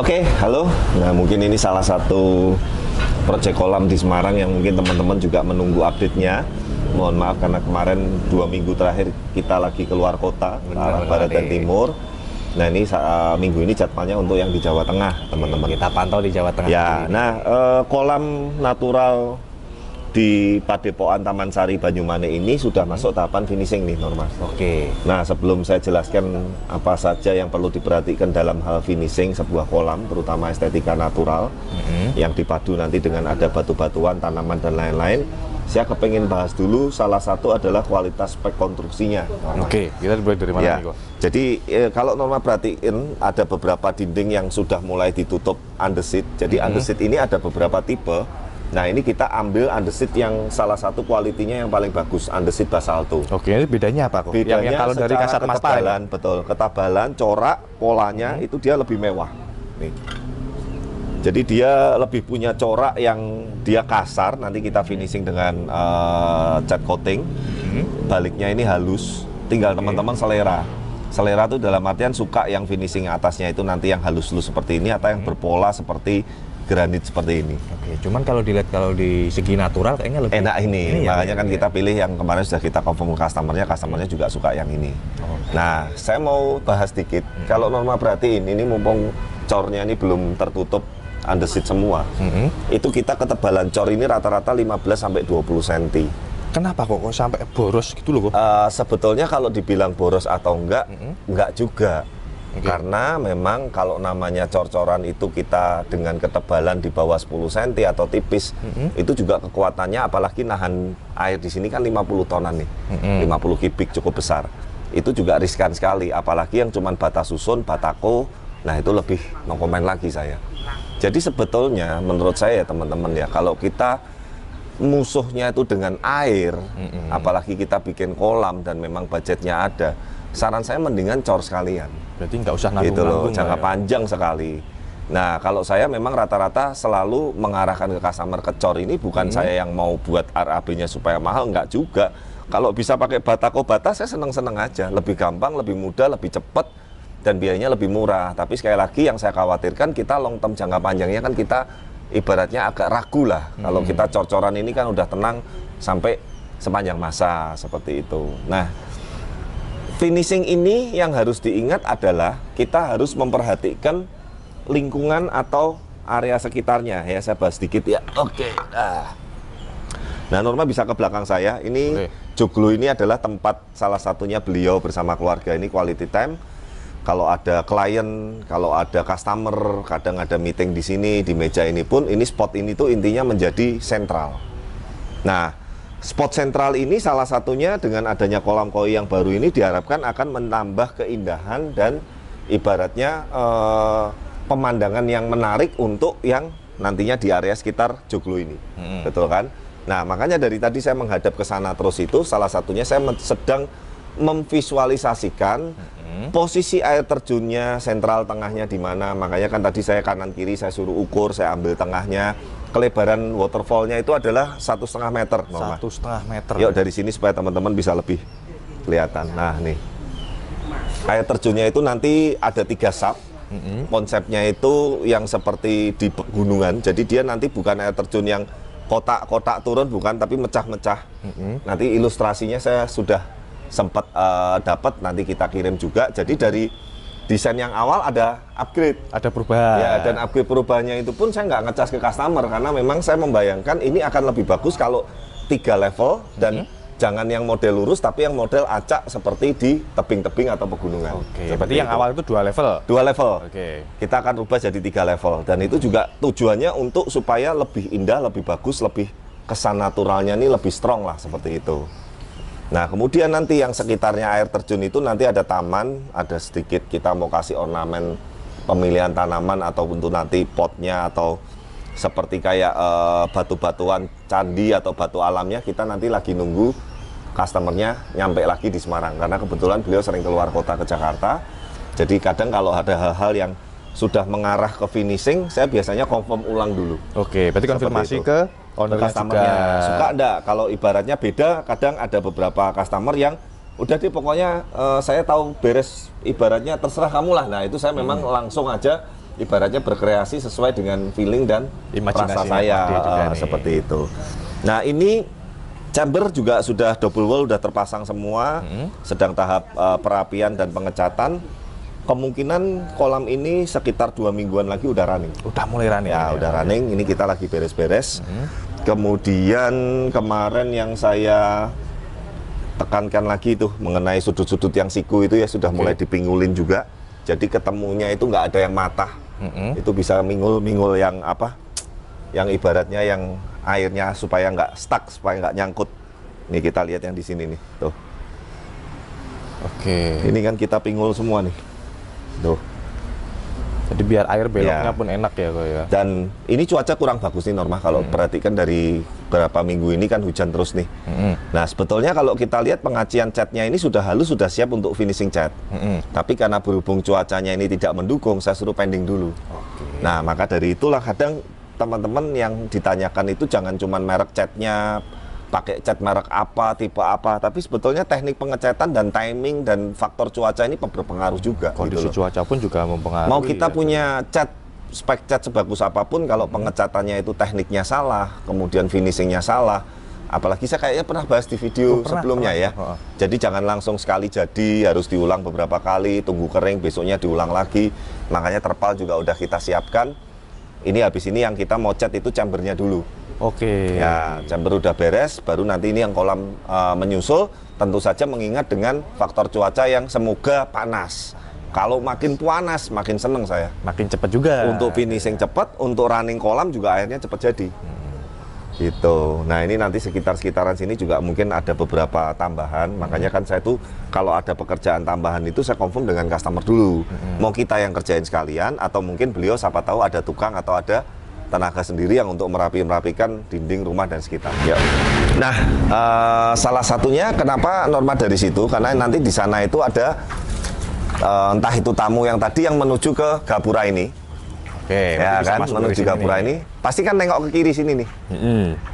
Oke, halo. Nah, mungkin ini salah satu proyek kolam di Semarang yang mungkin teman-teman juga menunggu update-nya. Mohon maaf karena kemarin 2 minggu terakhir kita lagi keluar kota, ke arah barat dan timur. Nah, ini minggu ini jadwalnya untuk yang di Jawa Tengah, teman-teman. Kita pantau di Jawa Tengah. Ya, nah kolam natural di Padepokan Taman Sari Banyumane ini sudah masuk tahapan finishing nih, Normas. Oke. Nah, sebelum saya jelaskan apa saja yang perlu diperhatikan dalam hal finishing sebuah kolam, terutama estetika natural, yang dipadu nanti dengan ada batu-batuan, tanaman, dan lain-lain, saya kepengen bahas dulu salah satu adalah kualitas spek konstruksinya. Oke, kita mulai dari mana Ya, nih kok? jadi kalau Norma perhatiin ada beberapa dinding yang sudah mulai ditutup andesit. Jadi andesit ini ada beberapa tipe. Nah, ini kita ambil andesit yang salah satu kualitinya yang paling bagus, andesit basalto. Oke, ini bedanya apa kok? Bedanya yang kalau dari secara kasat mata ketebalan, betul, ketabalan, corak, polanya itu dia lebih mewah. Nih. Jadi dia lebih punya corak yang dia kasar, nanti kita finishing dengan cat coating. Baliknya ini halus, tinggal teman-teman selera. Selera itu dalam artian suka yang finishing atasnya itu nanti yang halus-halus seperti ini atau yang berpola seperti granit seperti ini. Oke, cuman kalau dilihat kalau di segi natural kayaknya lebih Enak ini, makanya kan ya. kita pilih yang kemarin sudah kita confirm ke customernya juga suka yang ini. Nah, saya mau bahas dikit. Kalau Norma perhatiin, ini mumpung cornya ini belum tertutup andesit semua, itu kita ketebalan cor ini rata-rata 15-20 cm. Kenapa kok sampai boros gitu loh kok? Sebetulnya kalau dibilang boros atau enggak juga. Karena memang kalau namanya cor-coran itu kita dengan ketebalan di bawah 10 cm atau tipis, itu juga kekuatannya apalagi nahan air di sini kan 50 tonan nih, 50 kubik cukup besar. Itu juga riskan sekali, apalagi yang cuman bata susun, batako, nah itu lebih no komen lagi saya. Jadi sebetulnya menurut saya teman-teman ya, kalau kita musuhnya itu dengan air, apalagi kita bikin kolam dan memang budgetnya ada, saran saya mendingan cor sekalian. Berarti nggak usah Gitu loh, nanggung-nanggung jangka ya? panjang sekali. Nah, kalau saya memang rata-rata selalu mengarahkan ke customer ke cor ini bukan saya yang mau buat RAB-nya supaya mahal, enggak juga. Kalau bisa pakai batako bata, saya seneng-seneng aja. Lebih gampang, lebih mudah, lebih cepat, dan biayanya lebih murah. Tapi sekali lagi yang saya khawatirkan kita long term jangka panjangnya kan kita ibaratnya agak ragu lah. Kalau kita cor-coran ini kan udah tenang sampai sepanjang masa seperti itu. Nah, finishing ini yang harus diingat adalah kita harus memperhatikan lingkungan atau area sekitarnya. Ya, saya bahas sedikit ya. Oke. Nah, Norma bisa ke belakang saya. Ini joglo ini adalah tempat salah satunya beliau bersama keluarga ini quality time. Kalau ada klien, kalau ada customer, kadang ada meeting di sini, di meja ini pun, ini spot ini tuh intinya menjadi sentral. Nah, spot sentral ini salah satunya dengan adanya kolam koi yang baru ini diharapkan akan menambah keindahan dan ibaratnya pemandangan yang menarik untuk yang nantinya di area sekitar joglo ini. Betul kan? Nah, makanya dari tadi saya menghadap ke sana terus itu salah satunya saya sedang memvisualisasikan posisi air terjunnya, sentral tengahnya di mana. Makanya kan tadi saya kanan kiri saya suruh ukur, saya ambil tengahnya. Kelebaran waterfallnya itu adalah 1,5 meter. 1,5 meter. Yuk dari sini supaya teman-teman bisa lebih kelihatan. Nah nih, air terjunnya itu nanti ada 3 sub. Konsepnya itu yang seperti di pegunungan. Jadi dia nanti bukan air terjun yang kotak-kotak turun, bukan, tapi mecah-mecah. Nanti ilustrasinya saya sudah sempat dapat, nanti kita kirim juga. Jadi dari desain yang awal ada upgrade, ada perubahan ya, dan upgrade perubahannya itu pun saya nggak ngecas ke customer karena memang saya membayangkan ini akan lebih bagus kalau 3 level dan jangan yang model lurus tapi yang model acak seperti di tebing-tebing atau pegunungan. Oke, berarti yang awal itu 2 level. 2 level. Oke. Kita akan ubah jadi 3 level dan itu juga tujuannya untuk supaya lebih indah, lebih bagus, lebih kesan naturalnya ini lebih strong lah seperti itu. Nah, kemudian nanti yang sekitarnya air terjun itu nanti ada taman, ada sedikit kita mau kasih ornamen pemilihan tanaman atau untuk nanti potnya atau seperti kayak batu-batuan candi atau batu alamnya, kita nanti lagi nunggu customernya nyampe lagi di Semarang karena kebetulan beliau sering keluar kota ke Jakarta. Jadi kadang kalau ada hal-hal yang sudah mengarah ke finishing, saya biasanya confirm ulang dulu. Oke, berarti konfirmasi ke ownernya customernya juga. suka enggak, kalau ibaratnya beda, kadang ada beberapa customer yang udah deh pokoknya saya tahu beres, ibaratnya terserah kamu lah. Nah itu saya memang langsung aja ibaratnya berkreasi sesuai dengan feeling dan rasa Imajinasinya saya, Pak D juga nih. seperti itu. Nah ini chamber juga sudah double wall, sudah terpasang semua, sedang tahap perapian dan pengecatan. Kemungkinan kolam ini sekitar 2 mingguan lagi udah running. Udah mulai running. Ya, udah running. Ini kita lagi beres-beres. Kemudian kemarin yang saya tekankan lagi itu mengenai sudut-sudut yang siku itu ya sudah mulai dipingulin juga. Jadi ketemunya itu nggak ada yang matah. Itu bisa mingul-mingul yang apa? Yang ibaratnya yang airnya supaya nggak stuck, supaya nggak nyangkut. Nih kita lihat yang di sini nih. Tuh. Oke. Ini kan kita pingul semua nih. Tuh. Jadi biar air beloknya Ya. pun enak ya kok ya. Dan ini cuaca kurang bagus nih Norma, kalau perhatikan dari beberapa minggu ini kan hujan terus nih. Nah sebetulnya kalau kita lihat pengacian catnya ini sudah halus, sudah siap untuk finishing cat. Tapi karena berhubung cuacanya ini tidak mendukung, saya suruh pending dulu. Nah maka dari itulah kadang teman-teman yang ditanyakan itu jangan cuman merek catnya, pakai cat merek apa, tipe apa, tapi sebetulnya teknik pengecatan dan timing dan faktor cuaca ini berpengaruh juga. Kondisi gitu loh. cuaca pun juga mempengaruhi. Mau kita ya. punya cat, spek cat sebagus apapun, kalau pengecatannya itu tekniknya salah, kemudian finishingnya salah, apalagi saya kayaknya pernah bahas di video sebelumnya ya. Jadi jangan langsung sekali jadi, harus diulang beberapa kali, tunggu kering, besoknya diulang lagi. Makanya terpal juga udah kita siapkan. Ini habis ini yang kita mau cat itu chambernya dulu. Oke. Ya, chamber udah beres, baru nanti ini yang kolam menyusul, tentu saja mengingat dengan faktor cuaca yang semoga panas. Kalau makin panas, makin seneng saya. Makin cepat juga. Untuk finishing cepat, untuk running kolam juga akhirnya cepat jadi. Gitu. Nah ini nanti sekitar-sekitaran sini juga mungkin ada beberapa tambahan. Makanya kan saya tuh kalau ada pekerjaan tambahan itu saya confirm dengan customer dulu. Mau kita yang kerjain sekalian, atau mungkin beliau siapa tahu ada tukang atau ada tenaga sendiri yang untuk merapikan dinding rumah dan sekitar. Ya. Nah, salah satunya kenapa Norma dari situ, karena nanti di sana itu ada entah itu tamu yang tadi yang menuju ke gapura ini. Oke, Ya bisa kan, masuk menuju dari sini gapura nih. ini, pasti kan nengok ke kiri sini nih.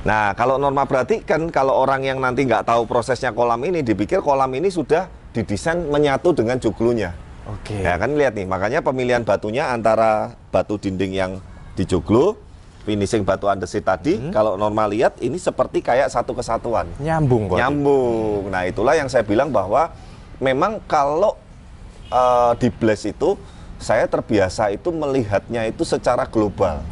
Nah, kalau Norma perhatikan, kalau orang yang nanti nggak tahu prosesnya kolam ini, dipikir kolam ini sudah didesain menyatu dengan joglonya. Oke. Ya kan, lihat nih, makanya pemilihan batunya antara batu dinding yang di joglo, finishing batu andesit tadi, kalau Norma lihat ini seperti kayak satu kesatuan. Nyambung kok. Nyambung. Nah itulah yang saya bilang bahwa memang kalau di Blaze itu saya terbiasa itu melihatnya itu secara global.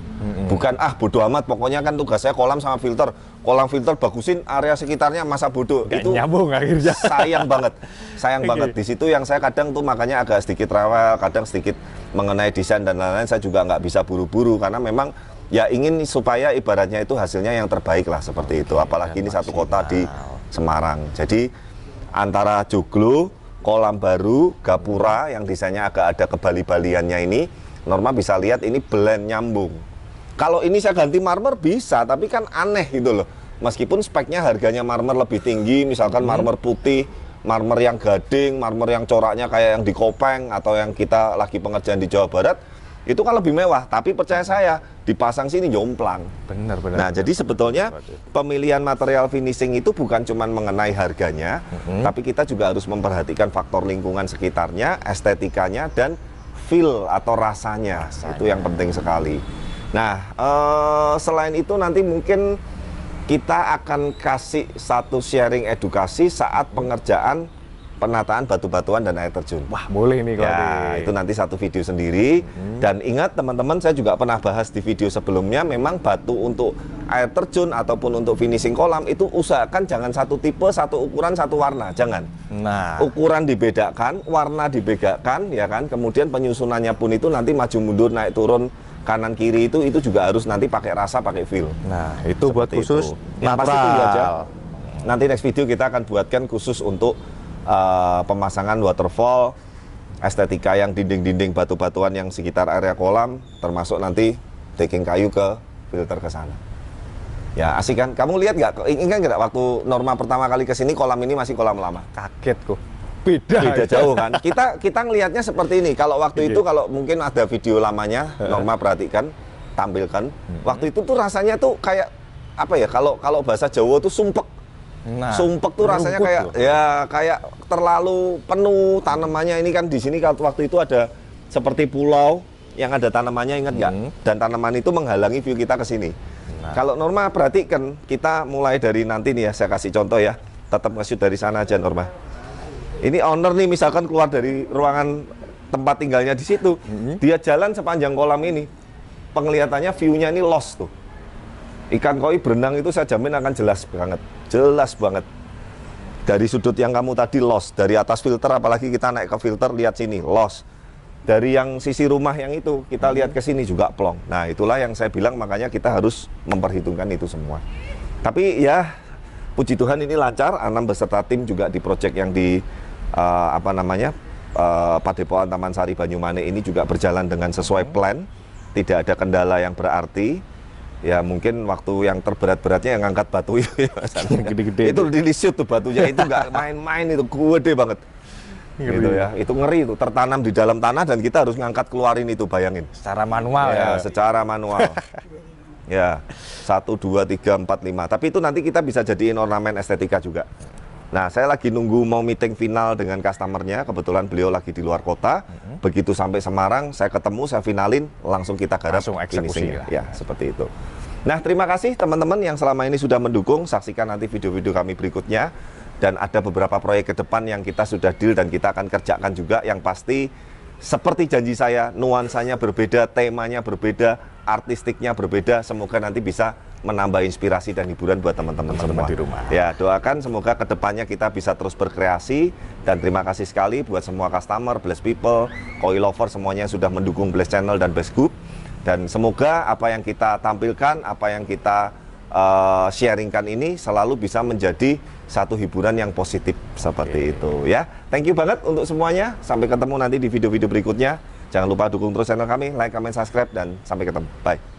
Bukan bodo amat, pokoknya kan tugas saya kolam sama filter. Kolam filter bagusin area sekitarnya, masa bodoh. Nggak Itu nyambung akhirnya. sayang banget. Sayang banget. Di situ yang saya kadang tuh makanya agak sedikit rewel, kadang sedikit mengenai desain dan lain-lain saya juga nggak bisa buru-buru karena memang ya ingin supaya ibaratnya itu hasilnya yang terbaik lah seperti itu. Apalagi ini satu kota di Semarang. Jadi antara joglo, kolam baru, gapura yang desainnya agak ada kebali-baliannya ini, Norma bisa lihat ini blend nyambung. Kalau ini saya ganti marmer bisa, tapi kan aneh gitu loh. Meskipun speknya harganya marmer lebih tinggi, misalkan marmer putih, marmer yang gading, marmer yang coraknya kayak yang di Kopeng atau yang kita lagi pengerjaan di Jawa Barat, itu kan lebih mewah, tapi percaya saya dipasang sini jomplang. Benar. Nah, jadi sebetulnya pemilihan material finishing itu bukan cuma mengenai harganya, tapi kita juga harus memperhatikan faktor lingkungan sekitarnya, estetikanya, dan feel atau rasanya. Itu yang penting sekali. Nah, selain itu nanti mungkin kita akan kasih satu sharing edukasi saat pengerjaan penataan batu-batuan dan air terjun. Wah, boleh nih kalau Ya, itu nanti satu video sendiri. Dan ingat teman-teman, saya juga pernah bahas di video sebelumnya, memang batu untuk air terjun ataupun untuk finishing kolam itu usahakan jangan satu tipe, satu ukuran, satu warna, jangan. Nah, Ukuran dibedakan, warna dibedakan, ya kan. Kemudian penyusunannya pun itu nanti maju mundur, naik turun, kanan kiri itu juga harus nanti pakai rasa, pakai feel. nah itu buat Seperti khusus itu. Yang pasti tunggu aja. natural. Nanti next video kita akan buatkan khusus untuk pemasangan waterfall, estetika yang dinding-dinding batu-batuan yang sekitar area kolam, termasuk nanti decking kayu ke filter ke sana. Ya asik kan? Kamu lihat nggak? Ingat nggak waktu Norma pertama kali ke sini kolam ini masih kolam lama? Kaget kok. Beda Jauh kan? Kita ngelihatnya seperti ini. Kalau waktu itu kalau mungkin ada video lamanya, Norma perhatikan, tampilkan. Waktu itu tuh rasanya tuh kayak apa ya? Kalau bahasa Jawa tuh sumpek. Nah, Sumpek tuh rasanya rumput kayak loh. ya kayak terlalu penuh tanamannya. Ini kan di sini waktu itu ada seperti pulau yang ada tanamannya, ingat nggak? Dan tanaman itu menghalangi view kita ke sini. Kalau Norma perhatikan, kita mulai dari nanti nih ya, saya kasih contoh ya. Tetap nge-shoot dari sana aja Norma. Ini owner nih misalkan keluar dari ruangan tempat tinggalnya di situ, dia jalan sepanjang kolam ini, penglihatannya view-nya ini lost tuh. Ikan koi berenang itu saya jamin akan jelas banget. Dari sudut yang kamu tadi lost, dari atas filter apalagi kita naik ke filter lihat sini lost. Dari yang sisi rumah yang itu kita lihat ke sini juga plong. Nah itulah yang saya bilang, makanya kita harus memperhitungkan itu semua. Tapi ya puji Tuhan ini lancar. Anam beserta tim juga di project yang di Padepokan Taman Sari Banyumane ini juga berjalan dengan sesuai plan, tidak ada kendala yang berarti. Ya mungkin waktu yang terberat-beratnya yang ngangkat batu itu ya, gede-gede itu dilisut tuh batunya, itu nggak main-main, itu gede banget. Gitu ya, itu ngeri, itu tertanam di dalam tanah dan kita harus ngangkat keluarin itu, bayangin. Secara manual ya. Secara manual. Ya, 1, 2, 3, 4, 5. Tapi itu nanti kita bisa jadiin ornamen estetika juga. Nah, saya lagi nunggu mau meeting final dengan customernya. Kebetulan beliau lagi di luar kota. Begitu sampai Semarang, saya ketemu, saya finalin, langsung kita garap finishingnya. Ya, seperti itu. Nah, terima kasih teman-teman yang selama ini sudah mendukung. Saksikan nanti video-video kami berikutnya. Dan ada beberapa proyek ke depan yang kita sudah deal dan kita akan kerjakan juga. Yang pasti, seperti janji saya, nuansanya berbeda, temanya berbeda, artistiknya berbeda. Semoga nanti bisa menambah inspirasi dan hiburan buat teman-teman semua di rumah. Ya, doakan semoga kedepannya kita bisa terus berkreasi. Dan terima kasih sekali buat semua customer, Bless People, koi lover semuanya yang sudah mendukung Bless Channel dan Bless Group. Dan semoga apa yang kita tampilkan, apa yang kita sharingkan ini selalu bisa menjadi satu hiburan yang positif seperti itu ya. Thank you banget untuk semuanya. Sampai ketemu nanti di video-video berikutnya. Jangan lupa dukung terus channel kami, like, comment, subscribe, dan sampai ketemu. Bye.